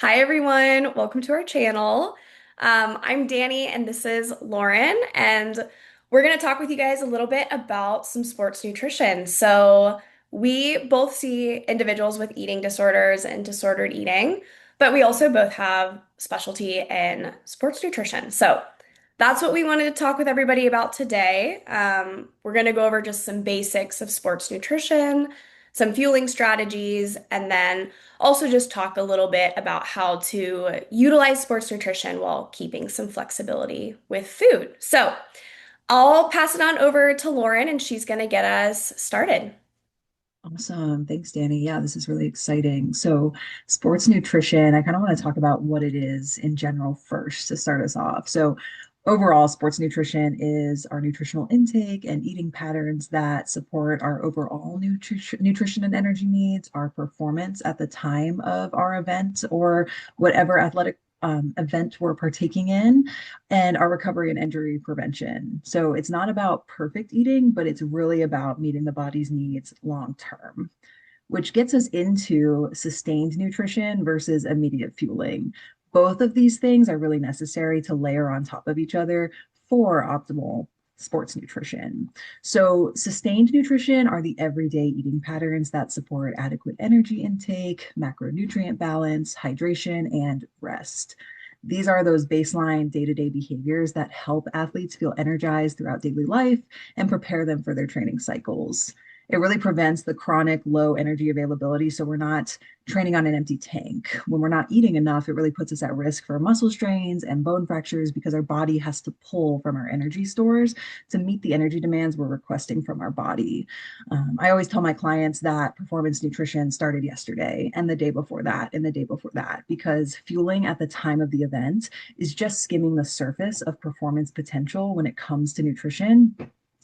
Hi, everyone. Welcome to our channel. I'm Dani, and this is Lauren, and we're going to talk with you guys a little bit about some sports nutrition. So, we both see individuals with eating disorders and disordered eating, but we also both have specialty in sports nutrition. So, that's what we wanted to talk with everybody about today. We're going to go over just some basics of sports nutrition, some fueling strategies, and then also just talk a little bit about how to utilize sports nutrition while keeping some flexibility with food. So I'll pass it on over to Lauren and she's going to get us started. Awesome. Thanks, Danny. Yeah, this is really exciting. So, sports nutrition, I kind of want to talk about what it is in general first to start us off. So, overall, sports nutrition is our nutritional intake and eating patterns that support our overall nutrition and energy needs, our performance at the time of our event or whatever athletic event we're partaking in, and our recovery and injury prevention. So it's not about perfect eating, but it's really about meeting the body's needs long term, which gets us into sustained nutrition versus immediate fueling. Both of these things are really necessary to layer on top of each other for optimal sports nutrition. So, sustained nutrition are the everyday eating patterns that support adequate energy intake, macronutrient balance, hydration, and rest. These are those baseline day to day behaviors that help athletes feel energized throughout daily life and prepare them for their training cycles. It really prevents the chronic low energy availability. So we're not training on an empty tank. When we're not eating enough, it really puts us at risk for muscle strains and bone fractures because our body has to pull from our energy stores to meet the energy demands we're requesting from our body. I always tell my clients that performance nutrition started yesterday and the day before that and the day before that, because fueling at the time of the event is just skimming the surface of performance potential when it comes to nutrition.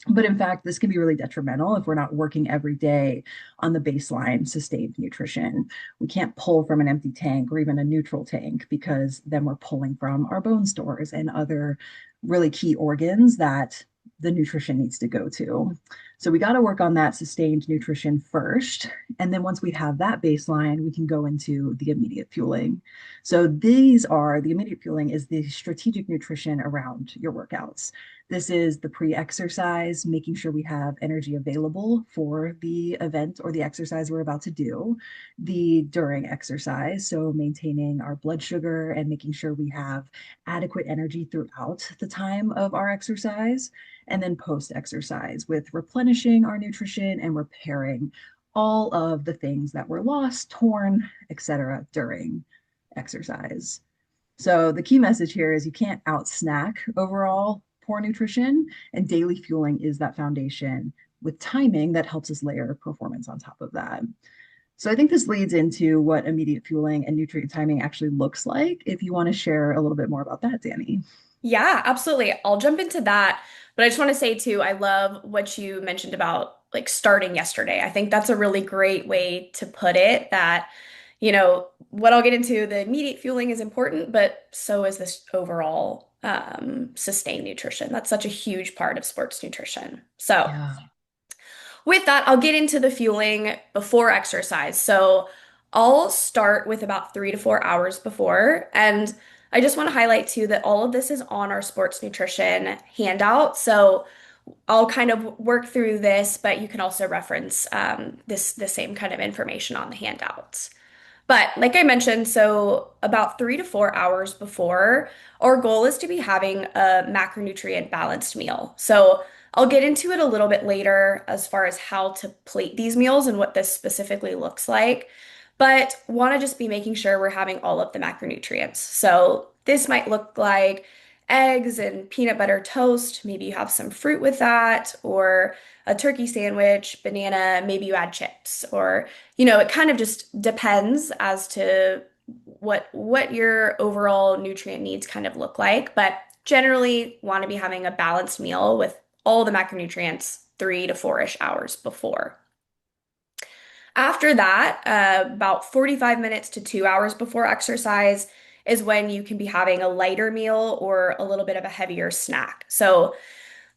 But in fact, this can be really detrimental if we're not working every day on the baseline sustained nutrition. We can't pull from an empty tank or even a neutral tank because then we're pulling from our bone stores and other really key organs that the nutrition needs to go to. So we got to work on that sustained nutrition first. And then once we have that baseline, we can go into the immediate fueling. So these are the immediate fueling is the strategic nutrition around your workouts. This is the pre-exercise, making sure we have energy available for the event or the exercise we're about to do. The during exercise, so maintaining our blood sugar and making sure we have adequate energy throughout the time of our exercise. And then post-exercise with replenishing our nutrition and repairing all of the things that were lost, torn, etc. during exercise. So the key message here is you can't out snack overall poor nutrition, and daily fueling is that foundation with timing that helps us layer performance on top of that. So I think this leads into what immediate fueling and nutrient timing actually looks like. If you want to share a little bit more about that, Danny. Yeah, absolutely. I'll jump into that. But I just want to say too, I love what you mentioned about like starting yesterday. I think that's a really great way to put it that, what I'll get into, the immediate fueling is important, but so is this overall sustained nutrition. That's such a huge part of sports nutrition. So Yeah. with that, I'll get into the fueling before exercise. So I'll start with about 3 to 4 hours before. And I just want to highlight too that all of this is on our sports nutrition handout. So I'll kind of work through this, but you can also reference this the same kind of information on the handouts. But like I mentioned, so about 3 to 4 hours before, our goal is to be having a macronutrient balanced meal. So I'll get into it a little bit later as far as how to plate these meals and what this specifically looks like, but want to just be making sure we're having all of the macronutrients. So this might look like eggs and peanut butter toast. Maybe you have some fruit with that, or a turkey sandwich, banana, maybe you add chips, or it kind of just depends as to what your overall nutrient needs kind of look like, but generally want to be having a balanced meal with all the macronutrients 3 to 4-ish hours before. After that, about 45 minutes to 2 hours before exercise is when you can be having a lighter meal or a little bit of a heavier snack. So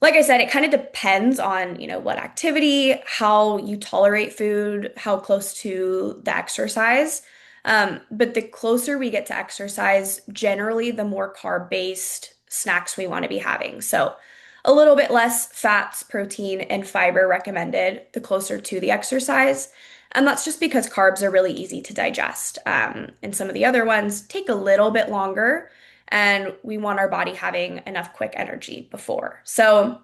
like I said, it kind of depends on, what activity, how you tolerate food, how close to the exercise. But the closer we get to exercise, generally, the more carb-based snacks we want to be having. So a little bit less fats, protein, and fiber recommended the closer to the exercise. And that's just because carbs are really easy to digest. And some of the other ones take a little bit longer, and we want our body having enough quick energy before. So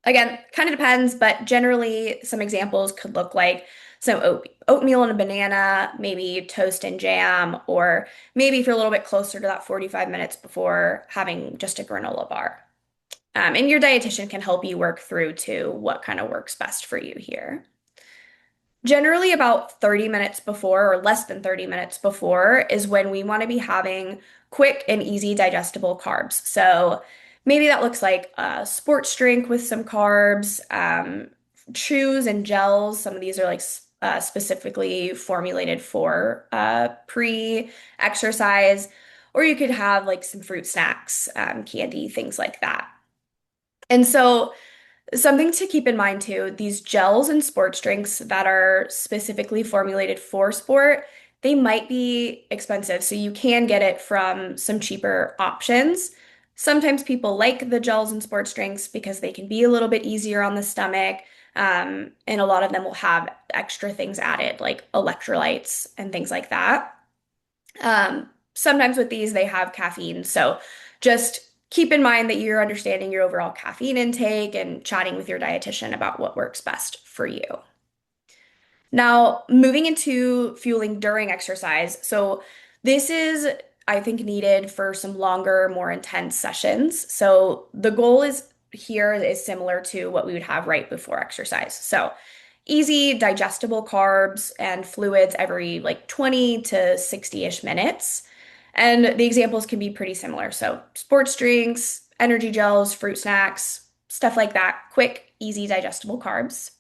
again, kind of depends, but generally, some examples could look like some oatmeal and a banana, maybe toast and jam, or maybe if you're a little bit closer to that 45 minutes before, having just a granola bar. And your dietitian can help you work through to what kind of works best for you here. Generally, about 30 minutes before, or less than 30 minutes before, is when we want to be having quick and easy digestible carbs. So maybe that looks like a sports drink with some carbs, chews and gels. Some of these are like specifically formulated for pre-exercise, or you could have like some fruit snacks, candy, things like that. And so, something to keep in mind too, these gels and sports drinks that are specifically formulated for sport, they might be expensive. So you can get it from some cheaper options. Sometimes people like the gels and sports drinks because they can be a little bit easier on the stomach. And a lot of them will have extra things added, like electrolytes and things like that. Sometimes with these, they have caffeine. So just keep in mind that you're understanding your overall caffeine intake and chatting with your dietitian about what works best for you. Now, moving into fueling during exercise. So, this is, I think, needed for some longer, more intense sessions. So, the goal is here is similar to what we would have right before exercise. So, easy, digestible carbs and fluids every like 20 to 60-ish minutes. And the examples can be pretty similar. So, sports drinks, energy gels, fruit snacks, stuff like that. Quick, easy, digestible carbs.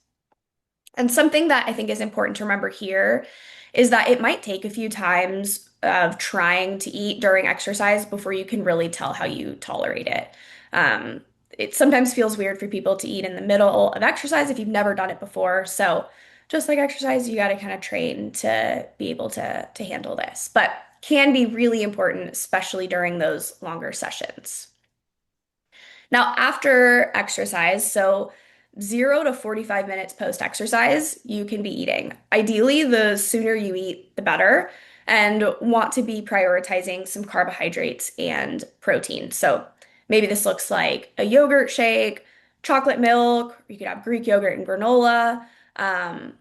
And something that I think is important to remember here is that it might take a few times of trying to eat during exercise before you can really tell how you tolerate it. Um, it sometimes feels weird for people to eat in the middle of exercise if you've never done it before. So, just like exercise, you got to kind of train to be able to handle this, but can be really important, especially during those longer sessions. Now, after exercise, so 0 to 45 minutes post exercise, you can be eating. Ideally, the sooner you eat, the better, and want to be prioritizing some carbohydrates and protein. So maybe this looks like a yogurt shake, chocolate milk, you could have Greek yogurt and granola. Um,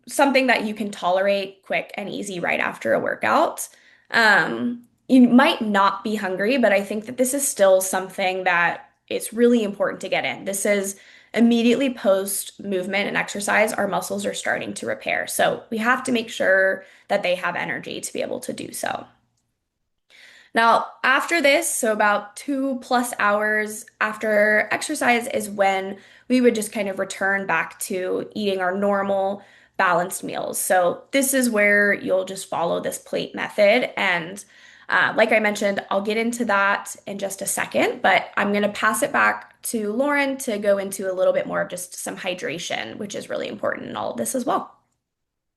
Something that you can tolerate quick and easy right after a workout. You might not be hungry, but I think that this is still something that it's really important to get in. This is immediately post movement and exercise, our muscles are starting to repair. So we have to make sure that they have energy to be able to do so. Now, after this, so about 2+ hours after exercise is when we would just kind of return back to eating our normal balanced meals. So this is where you'll just follow this plate method. And like I mentioned, I'll get into that in just a second, but I'm going to pass it back to Lauren to go into a little bit more of just some hydration, which is really important in all of this as well.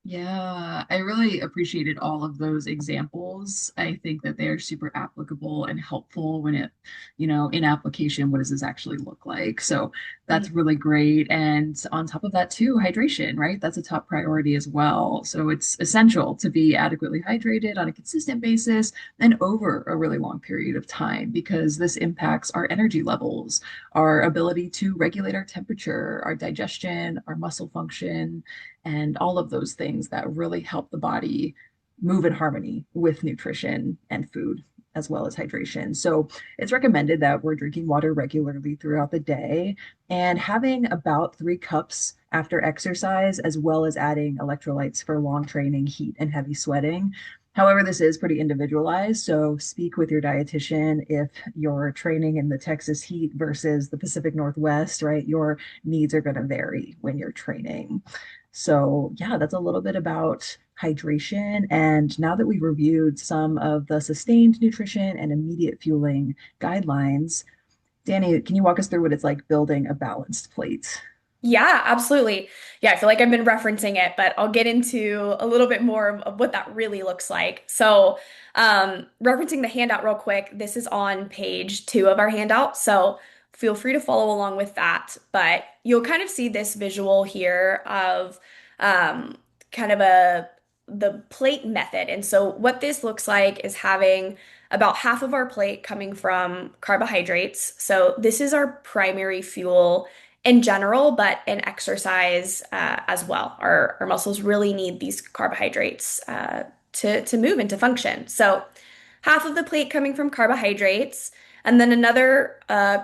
Yeah, I really appreciated all of those examples. I think that they are super applicable and helpful when in application, what does this actually look like? So that's Mhm. really great. And on top of that, too, hydration, right? That's a top priority as well. So it's essential to be adequately hydrated on a consistent basis and over a really long period of time because this impacts our energy levels, our ability to regulate our temperature, our digestion, our muscle function and all of those things that really help the body move in harmony with nutrition and food as well as hydration. So it's recommended that we're drinking water regularly throughout the day and having about 3 cups after exercise, as well as adding electrolytes for long training, heat, and heavy sweating. However, this is pretty individualized, so speak with your dietitian if you're training in the Texas heat versus the Pacific Northwest, right? Your needs are going to vary when you're training. So, yeah, that's a little bit about hydration. And now that we've reviewed some of the sustained nutrition and immediate fueling guidelines, Danny, can you walk us through what it's like building a balanced plate? Yeah, absolutely. Yeah, I feel like I've been referencing it, but I'll get into a little bit more of what that really looks like. So, referencing the handout real quick, this is on page 2 of our handout. So, feel free to follow along with that. But you'll kind of see this visual here of um, kind of the plate method. And so, what this looks like is having about half of our plate coming from carbohydrates. So, this is our primary fuel in general, but in exercise as well. Our muscles really need these carbohydrates to move and to function. So half of the plate coming from carbohydrates, and then another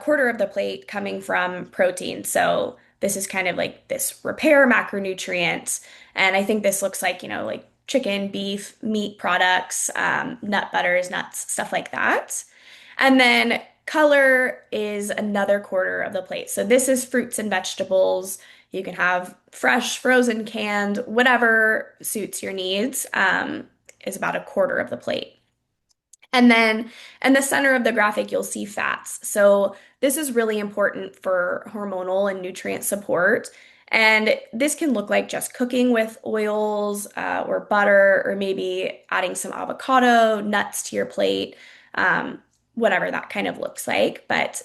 quarter of the plate coming from protein. So this is kind of like this repair macronutrient. And I think this looks like, like chicken, beef, meat products, nut butters, nuts, stuff like that. And then color is another quarter of the plate. So this is fruits and vegetables. You can have fresh, frozen, canned, whatever suits your needs, is about a quarter of the plate. And then in the center of the graphic, you'll see fats. So this is really important for hormonal and nutrient support. And this can look like just cooking with oils or butter, or maybe adding some avocado, nuts to your plate, um, whatever that kind of looks like. But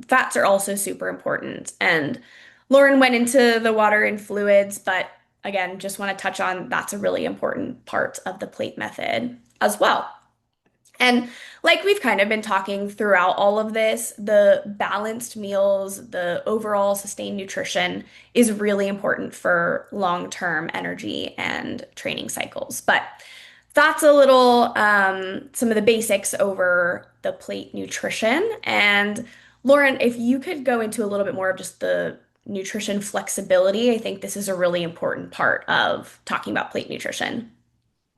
fats are also super important. And Lauren went into the water and fluids, but again, just want to touch on that's a really important part of the plate method as well. And like we've kind of been talking throughout all of this, the balanced meals, the overall sustained nutrition is really important for long-term energy and training cycles. But that's a little some of the basics over the plate nutrition. And Lauren, if you could go into a little bit more of just the nutrition flexibility, I think this is a really important part of talking about plate nutrition.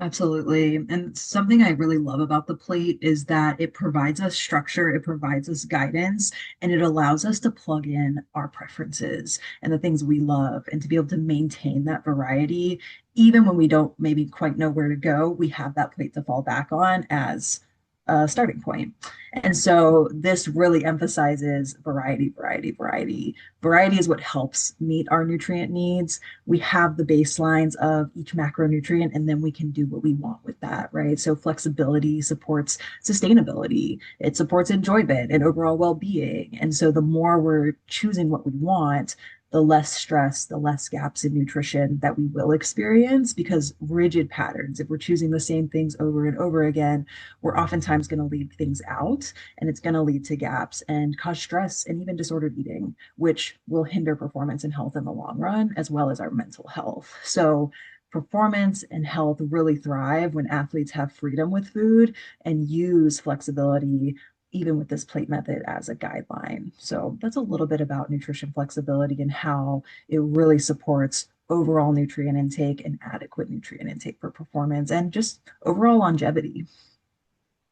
Absolutely. And something I really love about the plate is that it provides us structure, it provides us guidance, and it allows us to plug in our preferences and the things we love and to be able to maintain that variety. Even when we don't maybe quite know where to go, we have that plate to fall back on as a starting point. And so this really emphasizes variety, variety, variety. Variety is what helps meet our nutrient needs. We have the baselines of each macronutrient, and then we can do what we want with that, right? So flexibility supports sustainability, it supports enjoyment and overall well-being. And so the more we're choosing what we want, the less stress, the less gaps in nutrition that we will experience, because rigid patterns, if we're choosing the same things over and over again, we're oftentimes going to leave things out, and it's going to lead to gaps and cause stress and even disordered eating, which will hinder performance and health in the long run, as well as our mental health. So, performance and health really thrive when athletes have freedom with food and use flexibility, even with this plate method, as a guideline. So, that's a little bit about nutrition flexibility and how it really supports overall nutrient intake and adequate nutrient intake for performance and just overall longevity.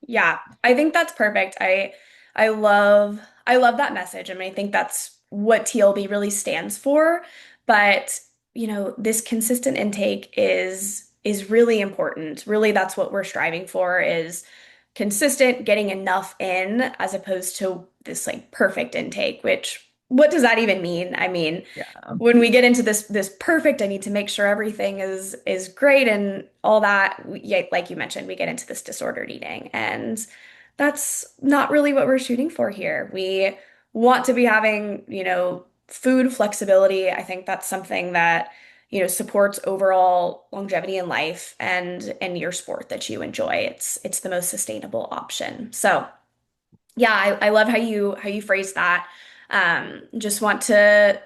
Yeah, I think that's perfect. I love that message. I mean, I think that's what TLB really stands for. But, this consistent intake is really important. Really, that's what we're striving for is consistent, getting enough in as opposed to this like perfect intake, which what does that even mean? I mean, Yeah. when we get into this perfect, I need to make sure everything is great and all that. Yeah, like you mentioned, we get into this disordered eating, and that's not really what we're shooting for here. We want to be having, food flexibility. I think that's something that, supports overall longevity in life and your sport that you enjoy. It's the most sustainable option. So yeah, I love how you phrase that. Just want to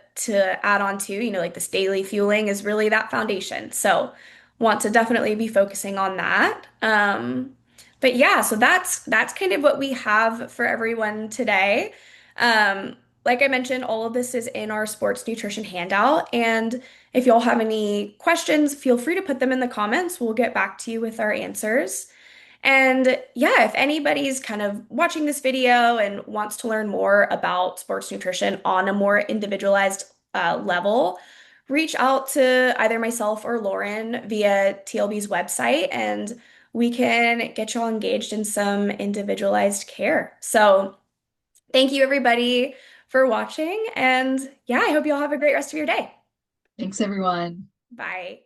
add on to, like this daily fueling is really that foundation. So want to definitely be focusing on that. But yeah, so that's kind of what we have for everyone today. Um, like I mentioned, all of this is in our sports nutrition handout. And if y'all have any questions, feel free to put them in the comments. We'll get back to you with our answers. And yeah, if anybody's kind of watching this video and wants to learn more about sports nutrition on a more individualized level, reach out to either myself or Lauren via TLB's website, and we can get y'all engaged in some individualized care. So, thank you everybody for watching. And yeah, I hope you all have a great rest of your day. Thanks, everyone. Bye.